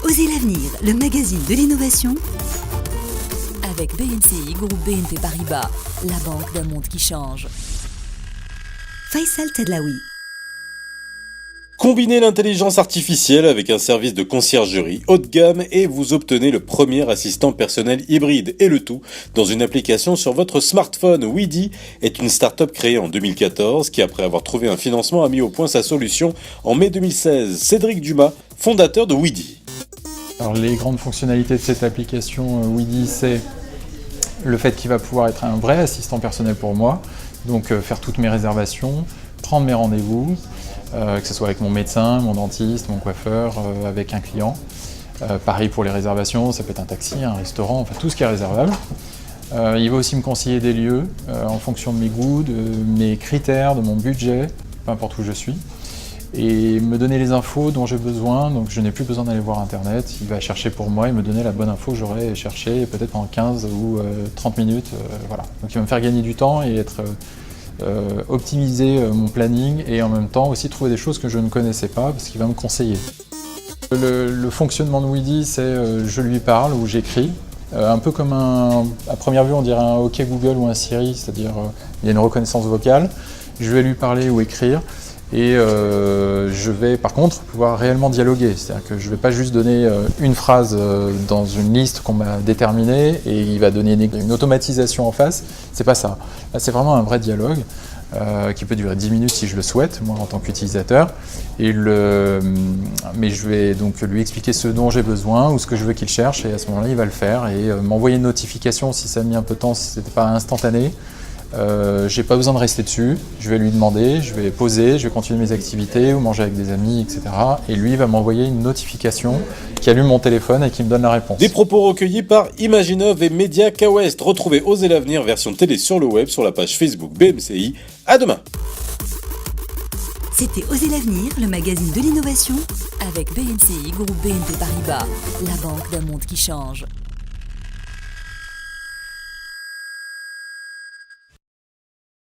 Osez l'avenir, le magazine de l'innovation avec BNCI, groupe BNP Paribas, la banque d'un monde qui change. Faisal Tedlaoui. Combinez l'intelligence artificielle avec un service de conciergerie haut de gamme et vous obtenez le premier assistant personnel hybride. Et le tout dans une application sur votre smartphone. Weedy est une start-up créée en 2014 qui, après avoir trouvé un financement, a mis au point sa solution en mai 2016. Cédric Dumas, fondateur de Weedy. Alors, les grandes fonctionnalités de cette application Weedy, c'est le fait qu'il va pouvoir être un vrai assistant personnel pour moi, donc faire toutes mes réservations, prendre mes rendez-vous, que ce soit avec mon médecin, mon dentiste, mon coiffeur, avec un client. Pareil pour les réservations, ça peut être un taxi, un restaurant, enfin tout ce qui est réservable. Il va aussi me conseiller des lieux en fonction de mes goûts, de mes critères, de mon budget, peu importe où je suis. Et me donner les infos dont j'ai besoin, donc je n'ai plus besoin d'aller voir internet, il va chercher pour moi et me donner la bonne info que j'aurais cherché peut-être pendant 15 ou 30 minutes, voilà. Donc il va me faire gagner du temps et optimiser mon planning et en même temps aussi trouver des choses que je ne connaissais pas parce qu'il va me conseiller. Le fonctionnement de Weedy, c'est je lui parle ou j'écris, un peu comme à première vue on dirait un OK Google ou un Siri, c'est-à-dire il y a une reconnaissance vocale, je vais lui parler ou écrire. Et je vais par contre pouvoir réellement dialoguer, c'est-à-dire que je ne vais pas juste donner une phrase dans une liste qu'on m'a déterminée et il va donner une automatisation en face, c'est pas ça. Là c'est vraiment un vrai dialogue qui peut durer 10 minutes si je le souhaite, moi en tant qu'utilisateur. Mais je vais donc lui expliquer ce dont j'ai besoin ou ce que je veux qu'il cherche et à ce moment-là il va le faire et m'envoyer une notification si ça a mis un peu de temps, si ce n'était pas instantané. J'ai pas besoin de rester dessus, je vais lui demander, je vais poser, je vais continuer mes activités ou manger avec des amis, etc. Et lui va m'envoyer une notification qui allume mon téléphone et qui me donne la réponse. Des propos recueillis par Imaginov et Media K-West. Retrouvez Osez l'avenir version télé sur le web sur la page Facebook BMCI. À demain. C'était Osez l'avenir, le magazine de l'innovation Avec BNCI, groupe BNP Paribas, la banque d'un monde qui change.